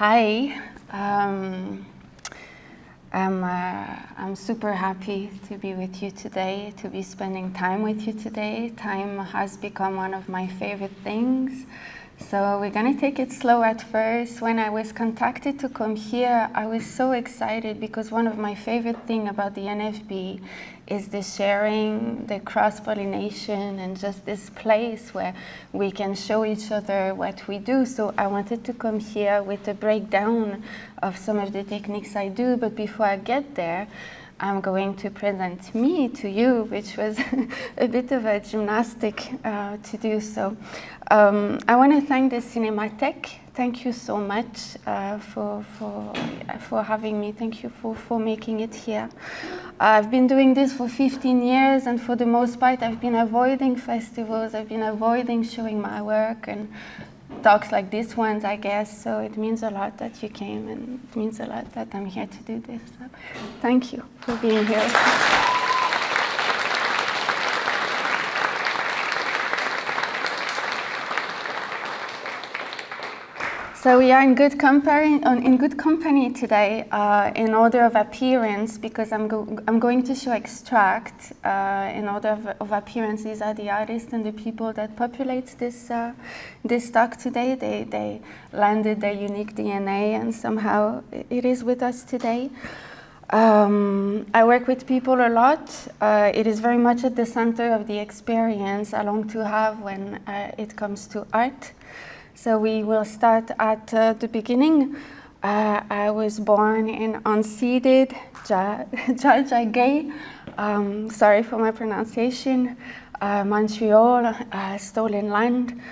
Hi, I'm super happy to be with you today, to be spending time with you today. Time has become one of my favorite things. So we're gonna take it slow at first. When I was contacted to come here, I was so excited because one of my favorite things about the NFB is the sharing, the cross-pollination, and just this place where we can show each other what we do. So I wanted to come here with a breakdown of some of the techniques I do, but before I get there, I'm going to present me to you, which was a bit of a gymnastic to do so. I want to thank the Cinémathèque. Thank you so much for having me. Thank you for making it here. I've been doing this for 15 years, and for the most part, I've been avoiding festivals. I've been avoiding showing my work and talks like this ones, I guess. So it means a lot that you came, and it means a lot that I'm here to do this. So thank you for being here. So we are in good company today in order of appearance, because I'm going to show extract. In order of appearance, these are the artists and the people that populate this talk today. They landed their unique DNA, and somehow it is with us today. I work with people a lot. It is very much at the center of the experience I long to have when it comes to art. So we will start at the beginning. I was born in unceded Tiohtià, sorry for my pronunciation, Montreal, stolen land.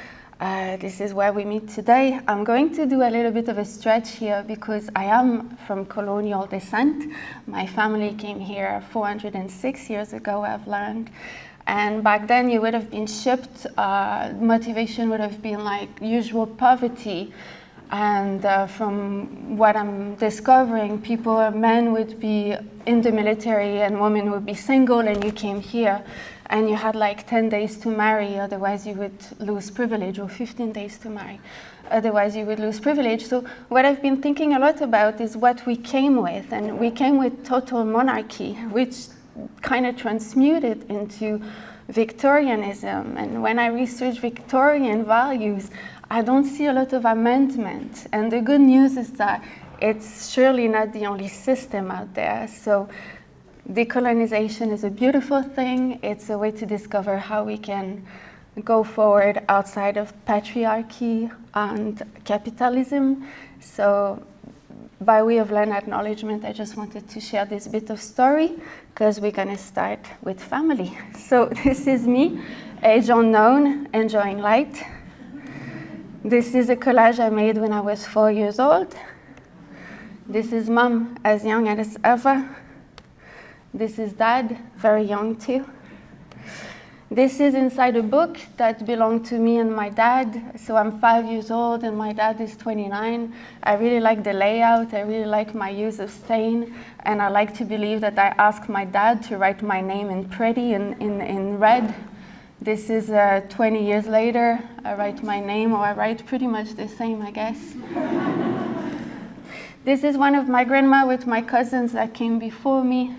This is where we meet today. I'm going to do a little bit of a stretch here because I am from colonial descent. My family came here 406 years ago, I've learned. And back then you would have been shipped, motivation would have been like usual poverty. And from what I'm discovering, men would be in the military and women would be single, and you came here and you had like 10 days to marry, otherwise you would lose privilege, or 15 days to marry, otherwise you would lose privilege. So what I've been thinking a lot about is what we came with, and we came with total monarchy, which kind of transmuted into Victorianism. And when I research Victorian values, I don't see a lot of amendment. And the good news is that it's surely not the only system out there. So decolonization is a beautiful thing. It's a way to discover how we can go forward outside of patriarchy and capitalism. So by way of land acknowledgement, I just wanted to share this bit of story because we're going to start with family. So this is me, age unknown, enjoying light. This is a collage I made when I was 4 years old. This is mom, as young as ever. This is dad, very young too. This is inside a book that belonged to me and my dad. So I'm 5 years old and my dad is 29. I really like the layout. I really like my use of stain. And I like to believe that I asked my dad to write my name in pretty in red. This is 20 years later. I write my name, or I write pretty much the same, I guess. This is one of my grandma with my cousins that came before me.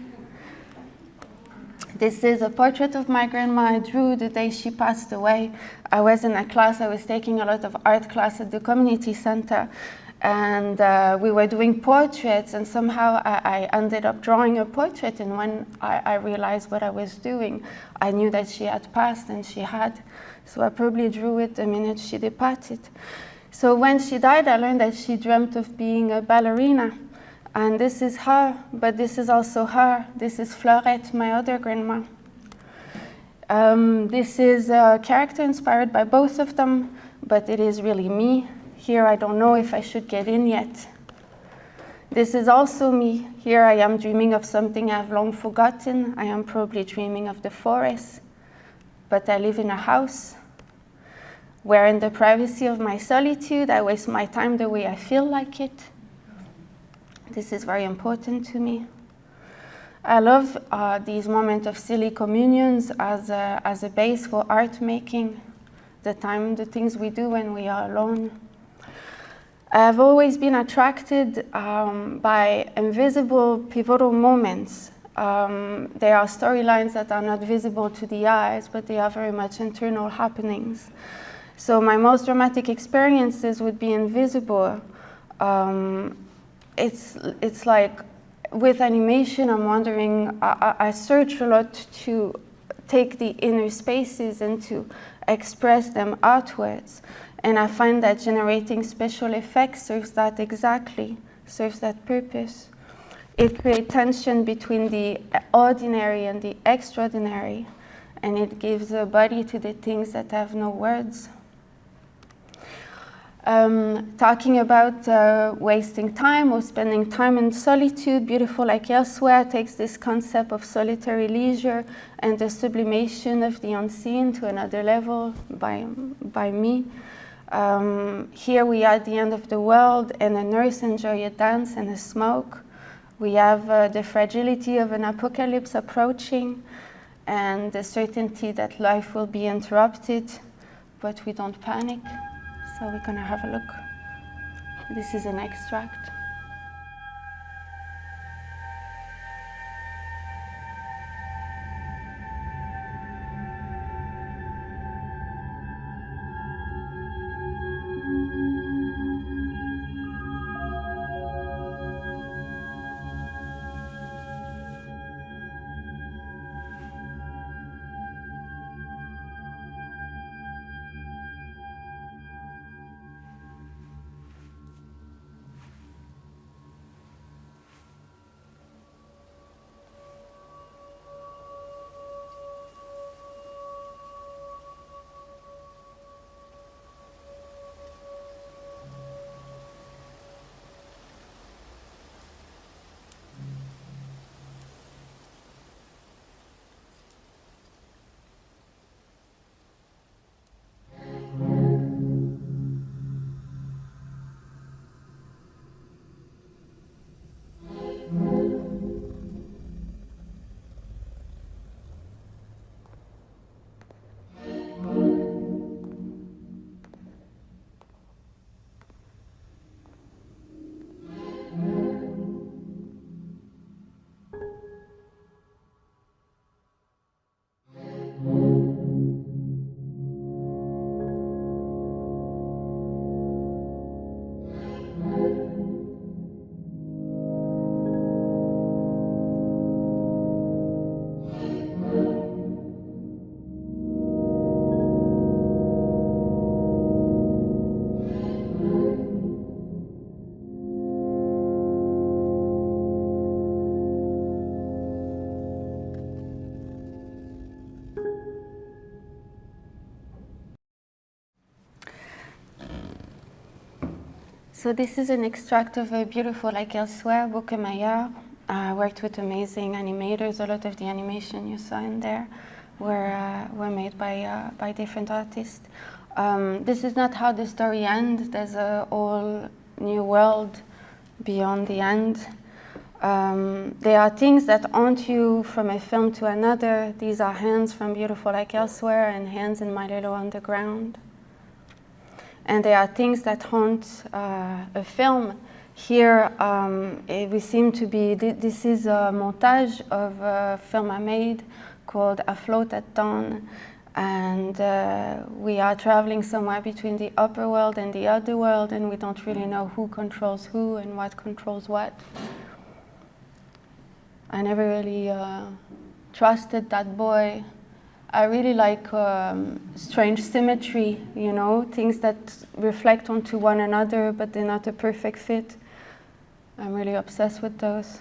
This is a portrait of my grandma I drew the day she passed away. I was in a class, I was taking a lot of art class at the community center, and we were doing portraits, and somehow I ended up drawing a portrait, and when I realized what I was doing, I knew that she had passed, and she had. So I probably drew it the minute she departed. So when she died, I learned that she dreamt of being a ballerina. And this is her, but this is also her. This is Florette, my other grandma. This is a character inspired by both of them, but it is really me. Here I don't know if I should get in yet. This is also me. Here I am dreaming of something I've long forgotten. I am probably dreaming of the forest, but I live in a house where in the privacy of my solitude, I waste my time the way I feel like it. This is very important to me. I love these moments of silly communions as a base for art making, the things we do when we are alone. I've always been attracted by invisible pivotal moments. There are storylines that are not visible to the eyes, but they are very much internal happenings. So my most dramatic experiences would be invisible. It's like with animation, I'm wondering, I search a lot to take the inner spaces and to express them outwards. And I find that generating special effects serves that purpose. It creates tension between the ordinary and the extraordinary, and it gives a body to the things that have no words. Talking about wasting time or spending time in solitude, Beautiful Like Elsewhere takes this concept of solitary leisure and the sublimation of the unseen to another level by me. Here we are at the end of the world, and a nurse enjoys a dance and a smoke. We have the fragility of an apocalypse approaching and the certainty that life will be interrupted, but we don't panic. So we're going to have a look. This is an extract. So this is an extract of a Beautiful Like Elsewhere, Bouquet-Maillard. I worked with amazing animators. A lot of the animation you saw in there were made by different artists. This is not how the story ends. There's a whole new world beyond the end. There are things that haunt you from a film to another. These are hands from Beautiful Like Elsewhere and hands in My Little Underground. And there are things that haunt a film. Here, we seem to be, this is a montage of a film I made called Afloat at Dawn. And we are traveling somewhere between the upper world and the other world, and we don't really know who controls who and what controls what. I never really trusted that boy. I really like strange symmetry, you know, things that reflect onto one another, but they're not a perfect fit. I'm really obsessed with those.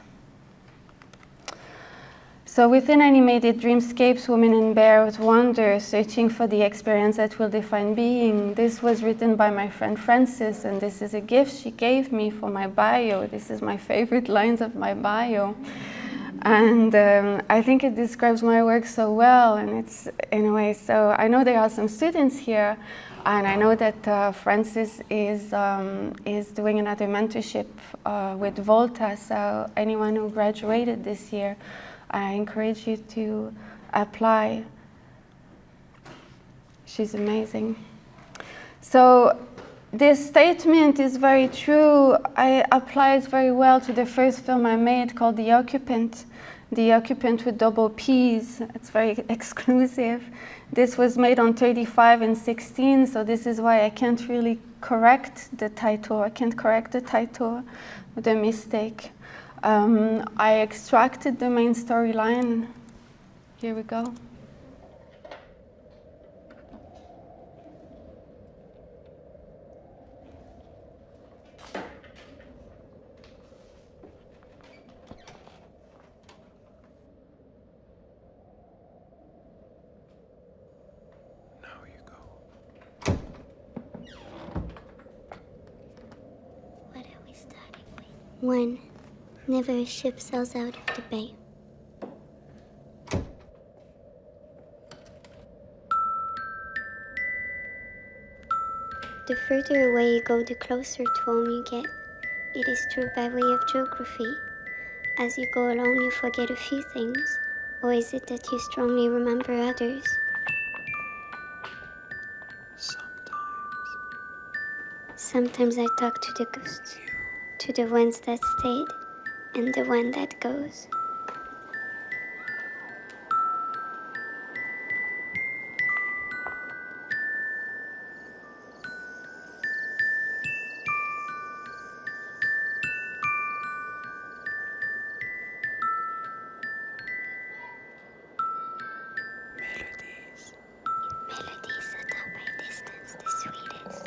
So within animated dreamscapes, women in bears wander, searching for the experience that will define being. This was written by my friend Frances, and this is a gift she gave me for my bio. This is my favorite lines of my bio. And I think it describes my work so well, and it's in a way. So I know there are some students here, and I know that Frances is doing another mentorship with Volta. So anyone who graduated this year, I encourage you to apply. She's amazing. So this statement is very true. It applies very well to the first film I made called The Occupant. The Occupant with double P's. It's very exclusive. This was made on 35 and 16, so this is why I can't really correct the title. I can't correct the title with a mistake. I extracted the main storyline. Here we go. One, never a ship sails out of the bay. The further away you go, the closer to home you get. It is true by way of geography. As you go along, you forget a few things, or is it that you strongly remember others? Sometimes I talk to the ghosts. To the ones that stayed and the one that goes. Melodies that are by distance the sweetest.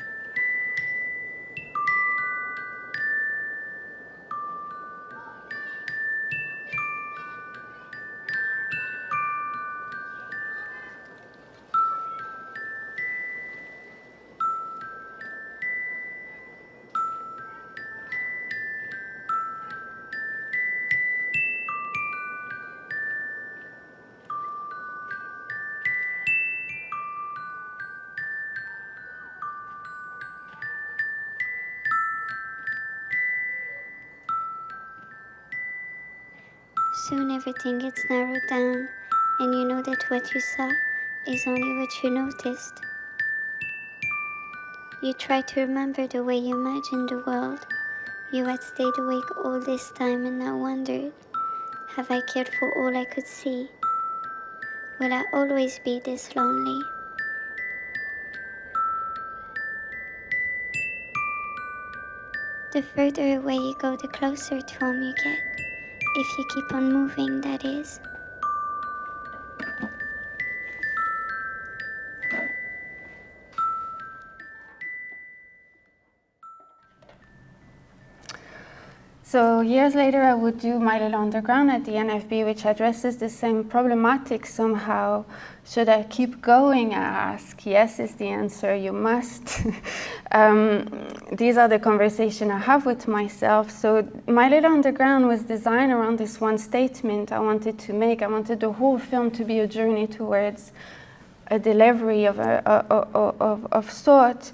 Soon everything gets narrowed down, and you know that what you saw is only what you noticed. You try to remember the way you imagined the world. You had stayed awake all this time and now wondered, have I cared for all I could see? Will I always be this lonely? The further away you go, the closer to home you get. If you keep on moving, that is. So years later, I would do My Little Underground at the NFB, which addresses the same problematic somehow. Should I keep going, I ask. Yes is the answer, you must. These are the conversations I have with myself. So My Little Underground was designed around this one statement I wanted to make. I wanted the whole film to be a journey towards a delivery of sort.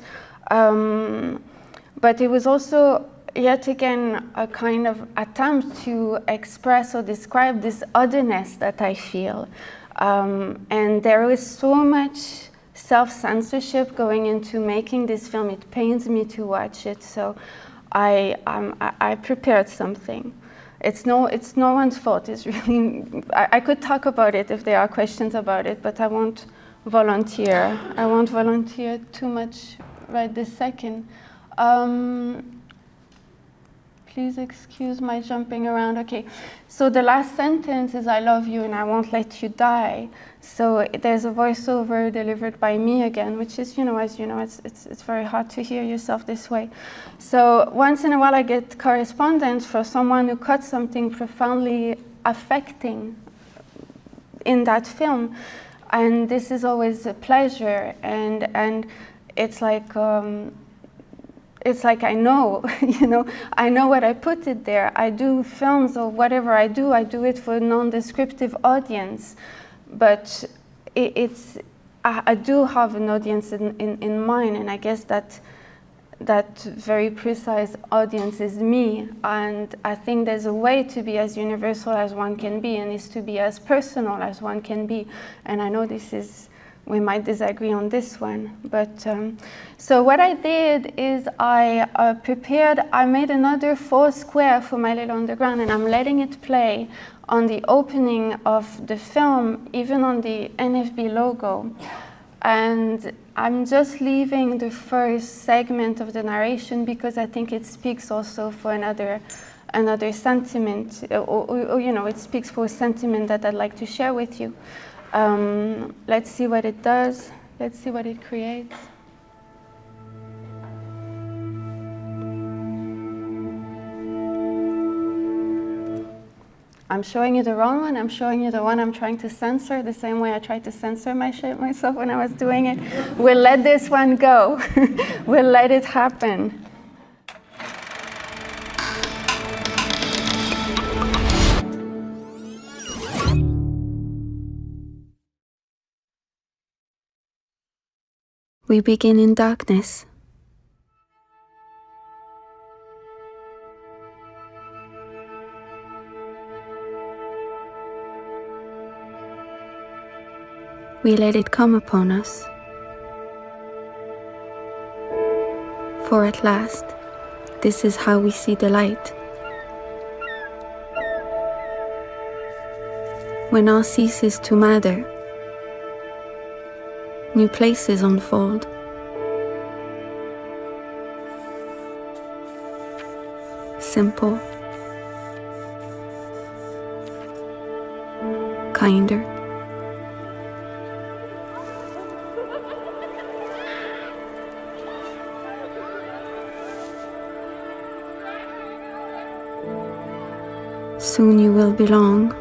But it was also yet again a kind of attempt to express or describe this otherness that I feel. And there is so much self-censorship going into making this film. It pains me to watch it, so I prepared something. It's no one's fault. It's really, I could talk about it if there are questions about it, but I won't volunteer. I won't volunteer too much right this second. Please excuse my jumping around. Okay, so the last sentence is I love you and I won't let you die. So there's a voiceover delivered by me again, which is, as you know, it's very hard to hear yourself this way. So once in a while I get correspondence for someone who caught something profoundly affecting in that film. And this is always a pleasure, and it's like I know, I know what I put it there. I do films or whatever I do it for a non-descriptive audience, but I do have an audience in mind, and I guess that very precise audience is me. And I think there's a way to be as universal as one can be, and is to be as personal as one can be. And I know this is we might disagree on this one. But so what I did is I made another 4 square for my little underground, and I'm letting it play on the opening of the film, even on the NFB logo. And I'm just leaving the first segment of the narration because I think it speaks also for another sentiment, or you know, it speaks for a sentiment that I'd like to share with you. Let's see what it does. Let's see what it creates. I'm showing you the wrong one. I'm showing you the one I'm trying to censor, the same way I tried to censor myself when I was doing it. We'll let this one go. We'll let it happen. We begin in darkness. We let it come upon us. For at last, this is how we see the light. When all ceases to matter, new places unfold. Simple, kinder. Soon you will belong.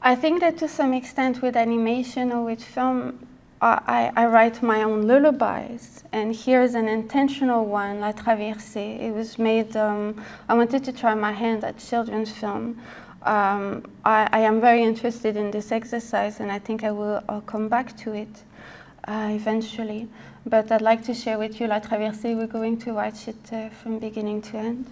I think that to some extent with animation or with film, I write my own lullabies, and here's an intentional one, La Traversée. It was made, I wanted to try my hand at children's film. I am very interested in this exercise, and I think I'll come back to it eventually. But I'd like to share with you La Traversée. We're going to watch it from beginning to end.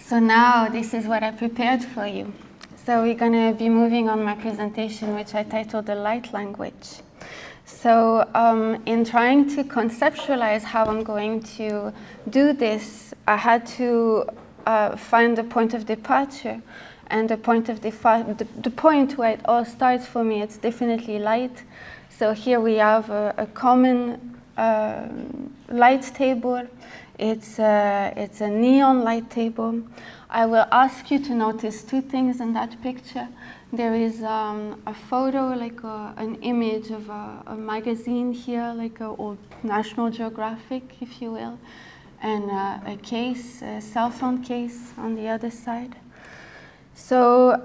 So now this is what I prepared for you. So we're going to be moving on my presentation, which I titled The Light Language. So in trying to conceptualize how I'm going to do this, I had to find the point of departure. And the point where it all starts for me, it's definitely light. So here we have a common light table. It's a neon light table. I will ask you to notice two things in that picture. There is a photo, like an image of a magazine here, like a old National Geographic, if you will, and a case, a cell phone case on the other side. So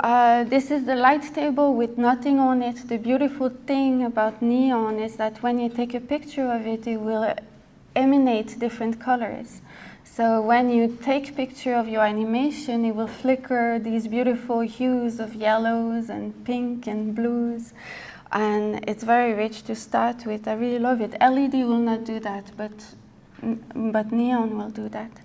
this is the light table with nothing on it. The beautiful thing about neon is that when you take a picture of it, it will emanate different colors. So when you take a picture of your animation, it will flicker these beautiful hues of yellows and pink and blues. And it's very rich to start with. I really love it. LED will not do that, but neon will do that.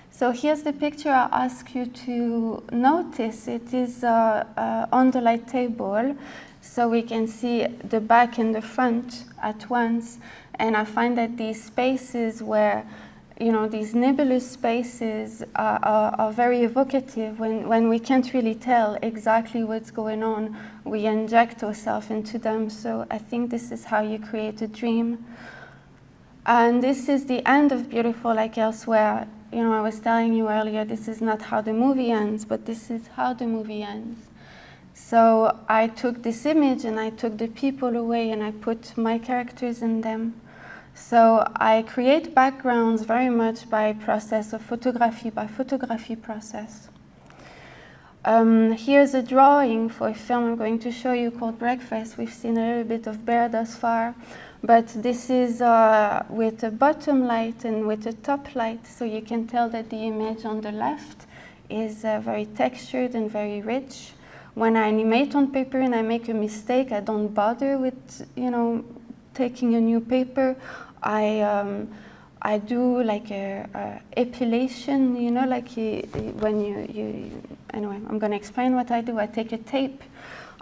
So here's the picture I ask you to notice. It is on the light table, so we can see the back and the front at once. And I find that these spaces where, these nebulous spaces are very evocative. When we can't really tell exactly what's going on, we inject ourselves into them. So I think this is how you create a dream. And this is the end of Beautiful Like Elsewhere. I was telling you earlier, this is not how the movie ends, but this is how the movie ends. So I took this image and I took the people away and I put my characters in them. So I create backgrounds very much by process of photography, by photography process. Here's a drawing for a film I'm going to show you called Breakfast. We've seen a little bit of Bear thus far. But this is with a bottom light and with a top light, so you can tell that the image on the left is very textured and very rich. When I animate on paper and I make a mistake, I don't bother with, taking a new paper. I do like a epilation, when you anyway, I'm going to explain what I do. I take a tape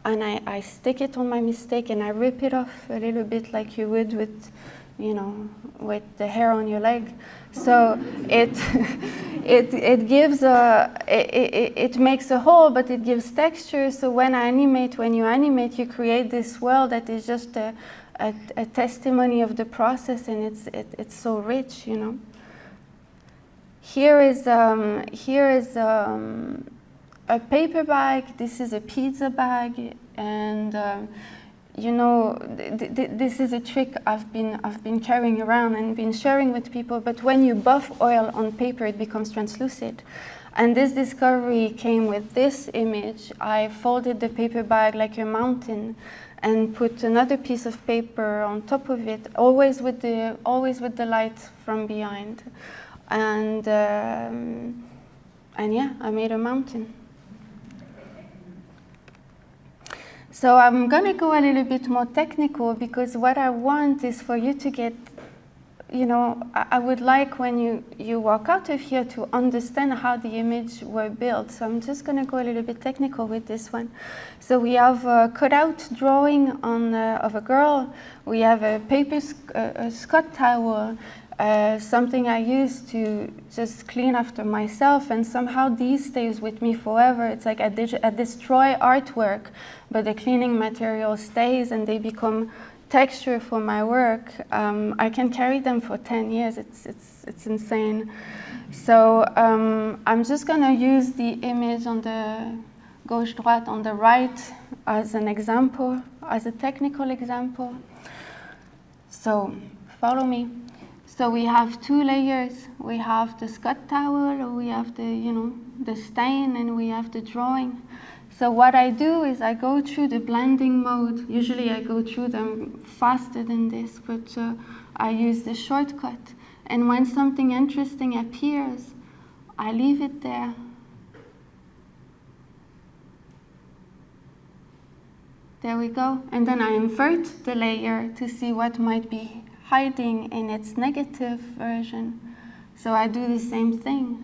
and I stick it on my mistake and I rip it off a little bit like you would with, with the hair on your leg. So it gives it makes a hole, but it gives texture. So when you animate, you create this world that is just a testimony of the process, and it's so rich, Here is a paper bag. This is a pizza bag, and this is a trick I've been carrying around and been sharing with people. But when you buff oil on paper, it becomes translucent. And this discovery came with this image. I folded the paper bag like a mountain, and put another piece of paper on top of it, always with the light from behind, and yeah, I made a mountain. So I'm going to go a little bit more technical, because what I want is for you to get, I would like when you walk out of here to understand how the image were built. So I'm just going to go a little bit technical with this one. So we have a cutout drawing of a girl. We have a paper Scott towel, something I use to just clean after myself, and somehow these stays with me forever. It's like I destroy artwork, but the cleaning material stays and they become texture for my work. I can carry them for 10 years. It's insane. So I'm just going to use the image on the gauche-droite on the right as an example, as a technical example. So follow me. So we have two layers. We have the Scott towel, or we have the stain, and we have the drawing. So what I do is I go through the blending mode. Usually I go through them faster than this, but I use the shortcut. And when something interesting appears, I leave it there. There we go. And then I invert the layer to see what might be hiding in its negative version. So I do the same thing.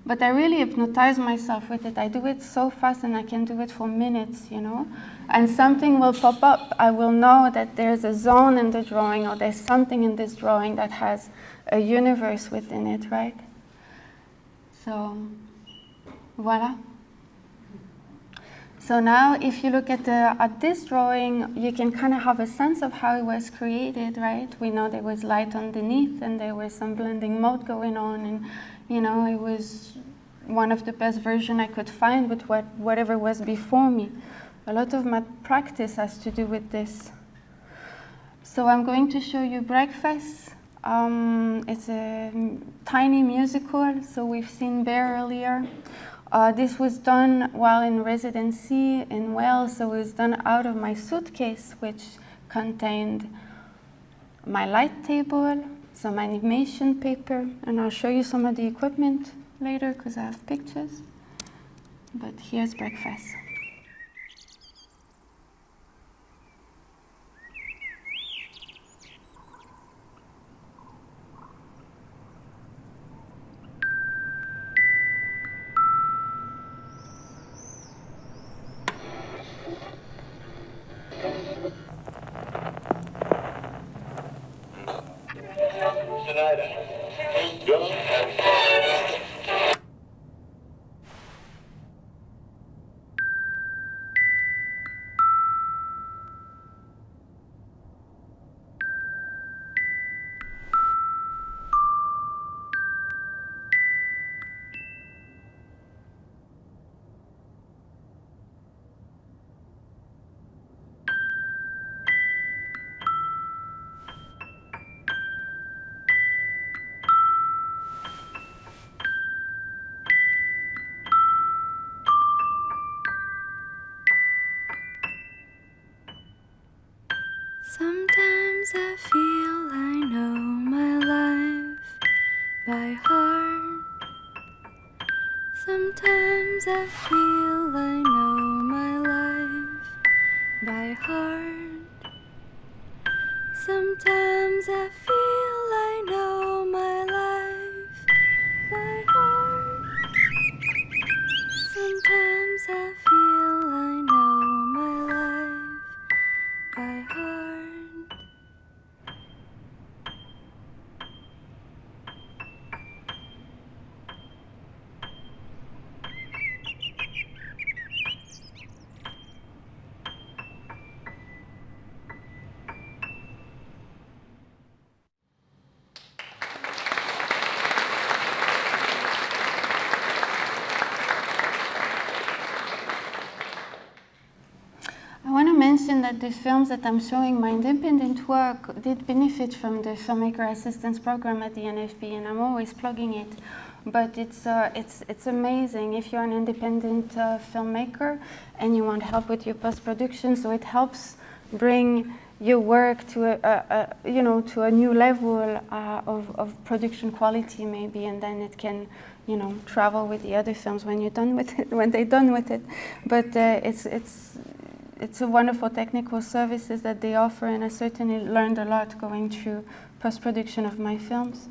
But I really hypnotize myself with it. I do it so fast and I can do it for minutes, you know. And something will pop up. I will know that there's a zone in the drawing, or there's something in this drawing that has a universe within it, right? So, voila. So now if you look at this drawing, you can kind of have a sense of how it was created, right? We know there was light underneath and there was some blending mode going on, and you know, it was one of the best versions I could find with whatever was before me. A lot of my practice has to do with this. So I'm going to show you Breakfast. It's a tiny musical, so we've seen Bear earlier. This was done while in residency in Wales, so it was done out of my suitcase, which contained my light table, some animation paper, and I'll show you some of the equipment later because I have pictures. But here's Breakfast. Sometimes I feel I know my life by heart. Sometimes I feel I know my life by heart. Sometimes I feel I know my life by heart. Sometimes I feel I know my life by heart. I want to mention that the films that I'm showing, my independent work, did benefit from the Filmmaker Assistance Program at the NFB, and I'm always plugging it. But it's amazing if you're an independent filmmaker and you want help with your post-production. So it helps bring your work to to a new level of production quality, maybe, and then it can, travel with the other films when you're done with it, when they're done with it. But it's a wonderful technical services that they offer, and I certainly learned a lot going through post-production of my films.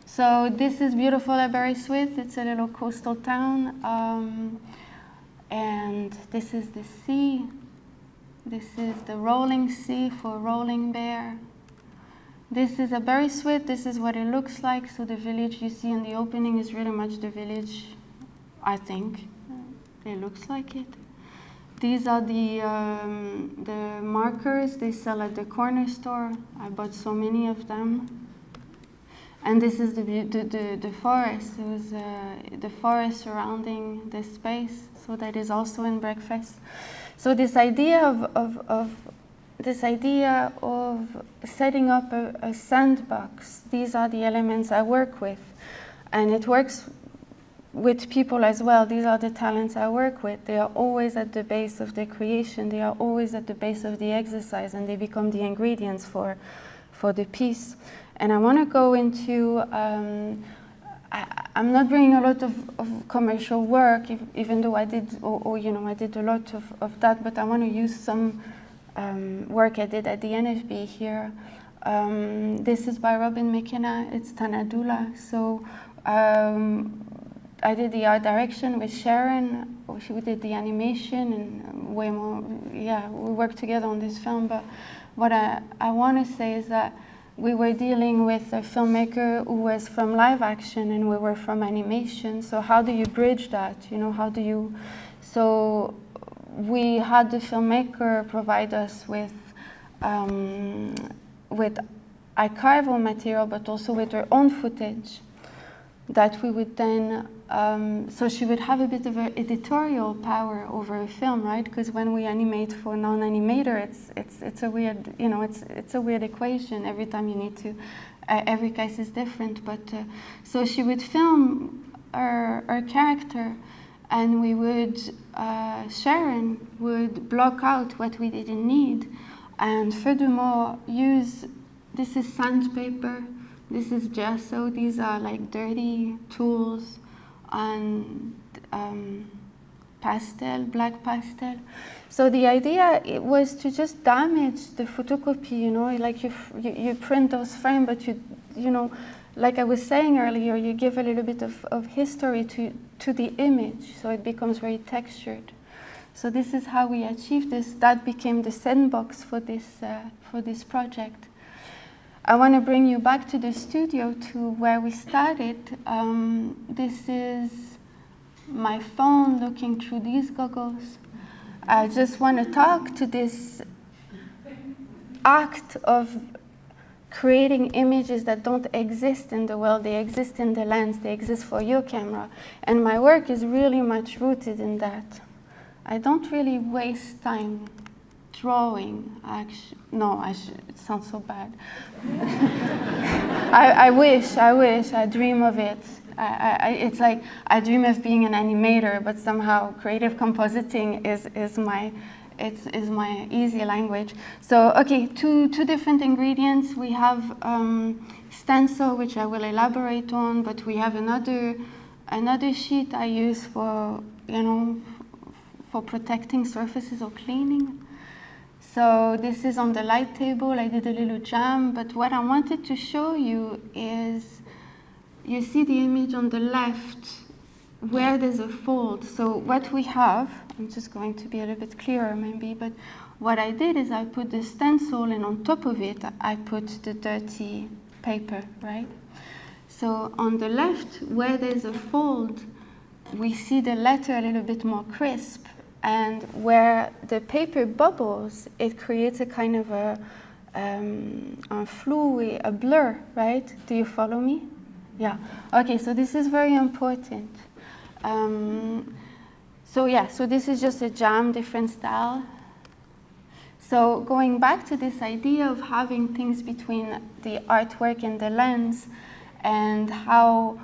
So this is beautiful Aberystwyth. It's a little coastal town, and this is the sea. This is the rolling sea for Rolling Bear. This is Aberystwyth. This is what it looks like. So the village you see in the opening is really much the village, I think. It looks like it. These are the markers they sell at the corner store. I bought so many of them. And this is the forest. It was the forest surrounding this space. So that is also in Breakfast. So this idea of setting up a sandbox. These are the elements I work with, and it works with people as well. These are the talents I work with. They are always at the base of the creation. They are always at the base of the exercise, and they become the ingredients for the piece. And I want to go into, I'm not bringing a lot of commercial work, even though I did, I did a lot of that, but I want to use some work I did at the NFB here. This is by Robin McKenna. It's Tanadula. So I did the art direction with Sharon. She did the animation and way more. Yeah, we worked together on this film. But what I want to say is that we were dealing with a filmmaker who was from live action and we were from animation. So how do you bridge that? You know, how do you? So we had the filmmaker provide us with archival material, but also with her own footage that we would then, so she would have a bit of an editorial power over a film, right? Because when we animate for non-animator, it's a weird, you know, it's a weird equation. Every time you need to, every case is different. But so she would film our character, and we would, Sharon would block out what we didn't need, and furthermore use, this is sandpaper, this is gesso, these are like dirty tools, and pastel, black pastel. So the idea was to just damage the photocopy, you know, like you print those frames, but you know, like I was saying earlier, you give a little bit of history to the image, so it becomes very textured. So this is how we achieved this. That became the sandbox for this project. I want to bring you back to the studio, to where we started. This is my phone looking through these goggles. I just want to talk to this act of creating images that don't exist in the world. They exist in the lens, they exist for your camera. And my work is really much rooted in that. I don't really waste time drawing. It sounds so bad. I wish, I dream of it. It's like I dream of being an animator, but somehow creative compositing is my easy language. So, okay, two different ingredients. We have stencil, which I will elaborate on, but we have another sheet I use for, you know, for protecting surfaces or cleaning. So this is on the light table. I did a little jam, but what I wanted to show you is, you see the image on the left where there's a fold. So what we have, I'm just going to be a little bit clearer maybe, but what I did is I put the stencil, and on top of it I put the dirty paper, right? So on the left where there's a fold, we see the letter a little bit more crisp, and where the paper bubbles, it creates a kind of a fluid, a blur, right? Do you follow me? Yeah. Okay, so this is very important. So this is just a jam, different style. So going back to this idea of having things between the artwork and the lens, and how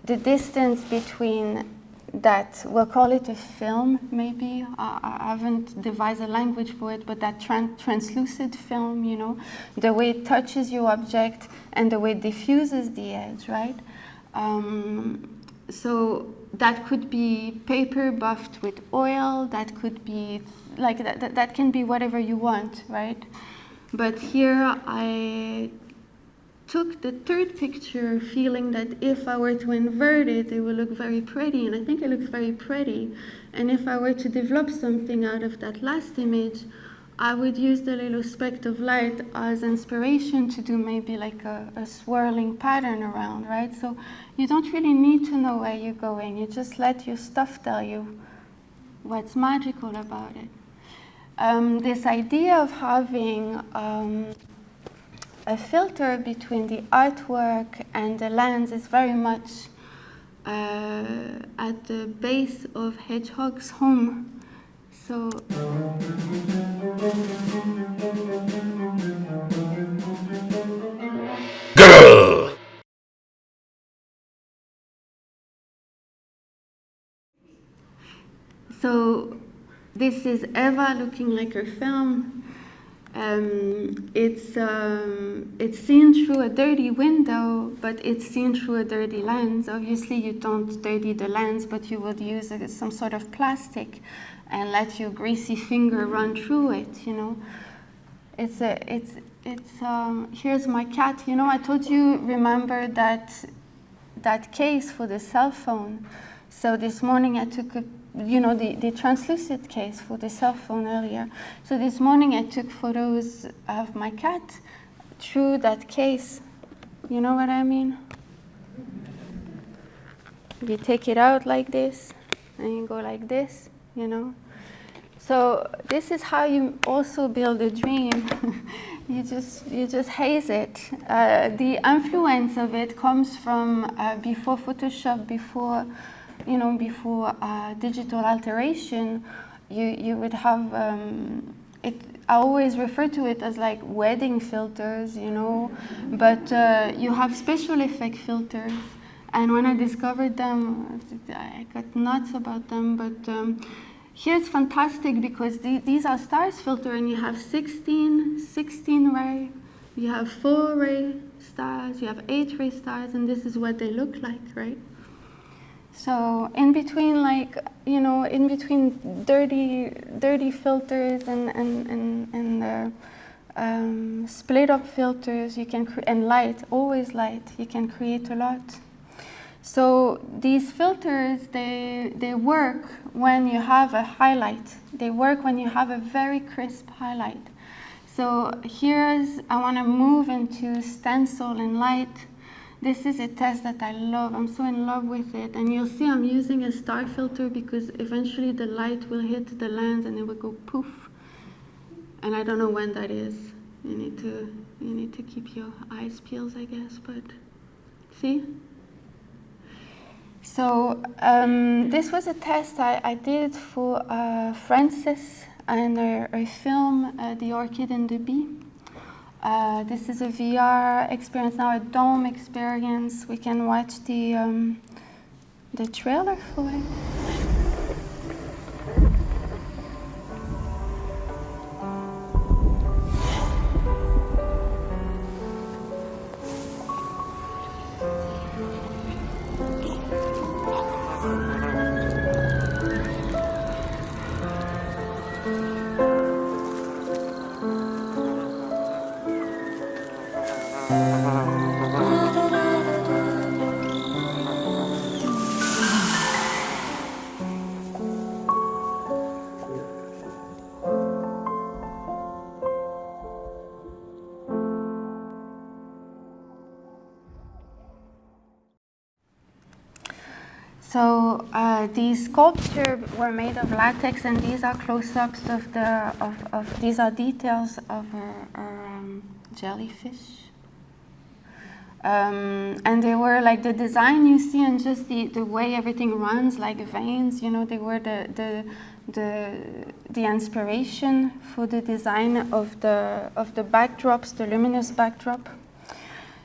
the distance between that, we'll call it a film maybe, I haven't devised a language for it, but that translucid film, you know, the way it touches your object and the way it diffuses the edge, right? So that could be paper buffed with oil, that could be, like, that can be whatever you want, right? But here I took the third picture feeling that if I were to invert it, it would look very pretty, and I think it looks very pretty. And if I were to develop something out of that last image, I would use the little speck of light as inspiration to do maybe like a swirling pattern around, right? So you don't really need to know where you're going. You just let your stuff tell you what's magical about it. This idea of having a filter between the artwork and the lens is very much at the base of Hedgehog's home. So So this is Eva looking like her film. It's seen through a dirty window, but it's seen through a dirty lens. Obviously, you don't dirty the lens, but you would use some sort of plastic and let your greasy finger run through it. You know, here's my cat. You know, I told you, remember that case for the cell phone. So this morning I took the translucid case for the cell phone earlier. So this morning I took photos of my cat through that case. You know what I mean? You take it out like this, and you go like this, So this is how you also build a dream. you just haze it. The influence of it comes from before Photoshop, before digital alteration. You would have it. I always refer to it as like wedding filters, but you have special effect filters. And when I discovered them, I got nuts about them. But here it's fantastic because these are stars filter, and you have 16 ray, you have 4 ray stars, you have 8 ray stars, and this is what they look like, right? So in between, in between dirty filters and split up filters, you can and light, always light, you can create a lot. So these filters, they work when you have a highlight. They work when you have a very crisp highlight. So I want to move into stencil and light. This is a test that I love. I'm so in love with it. And you'll see I'm using a star filter because eventually the light will hit the lens and it will go poof. And I don't know when that is. You need to keep your eyes peeled, I guess, but see? So this was a test I did for Francis and her film, The Orchid and the Bee. This is a VR experience now, a dome experience. We can watch the trailer for it. So these sculptures were made of latex, and these are close-ups of these are details of jellyfish. And they were like the design you see, and just the way everything runs like veins. They were the inspiration for the design of the backdrops, the luminous backdrop.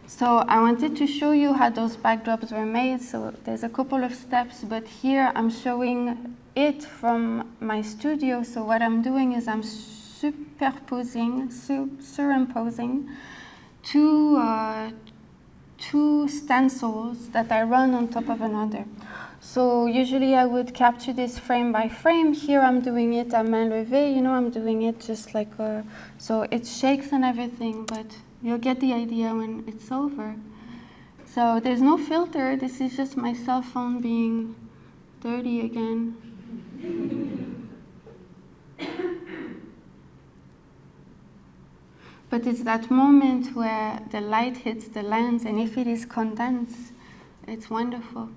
So I wanted to show you how those backdrops were made. So there's a couple of steps, but here I'm showing it from my studio. So what I'm doing is I'm superimposing two stencils that I run on top of another. So usually I would capture this frame by frame. Here I'm doing it à main levée, I'm doing it just like, so it shakes and everything, but you'll get the idea when it's over. So there's no filter. This is just my cell phone being dirty again. But it's that moment where the light hits the lens, and if it is condensed, it's wonderful.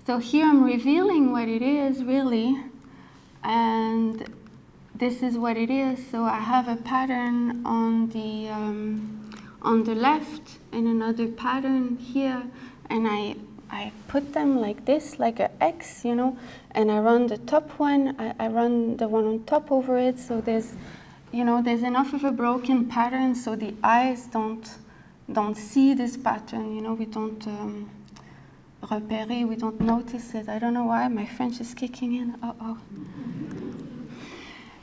So here I'm revealing what it is, really, and this is what it is. So I have a pattern on the left and another pattern here, and I put them like this, like an X, and I run the top one, I run the one on top over it, so there's enough of a broken pattern so the eyes don't see this pattern, we don't repérer, we don't notice it. I don't know why, my French is kicking in,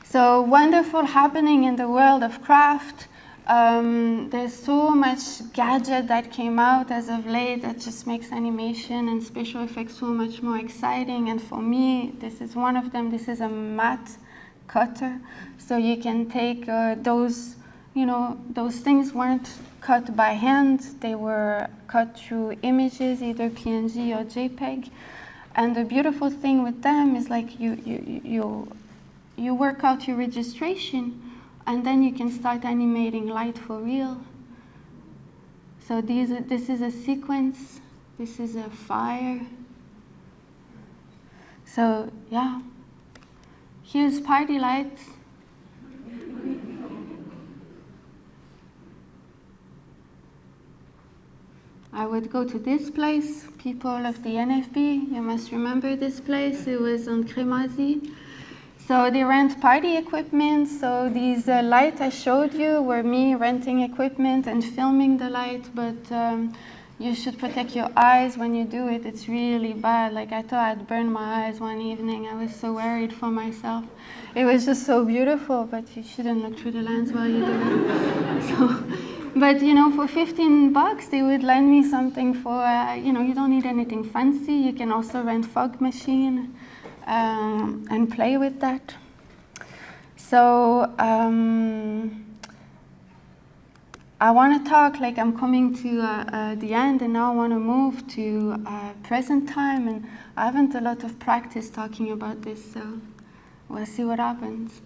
So wonderful happening in the world of craft. There's so much gadget that came out as of late that just makes animation and special effects so much more exciting. And for me, this is one of them. This is a matte cutter. So you can take those things weren't cut by hand. They were cut through images, either PNG or JPEG. And the beautiful thing with them is like you work out your registration, and then you can start animating light for real. So this is a sequence, this is a fire. So yeah, here's party lights. I would go to this place, people of the NFB, you must remember this place, it was on Crémazie. So they rent party equipment, so these lights I showed you were me renting equipment and filming the light, but you should protect your eyes when you do it, it's really bad. Like I thought I'd burn my eyes one evening, I was so worried for myself. It was just so beautiful, but you shouldn't look through the lens while you do it. So, but you know, for $15 they would lend me something for, you know, you don't need anything fancy. You can also rent fog machine and play with that. So I want to talk, like I'm coming to the end, and now I want to move to present time, and I haven't a lot of practice talking about this, so we'll see what happens.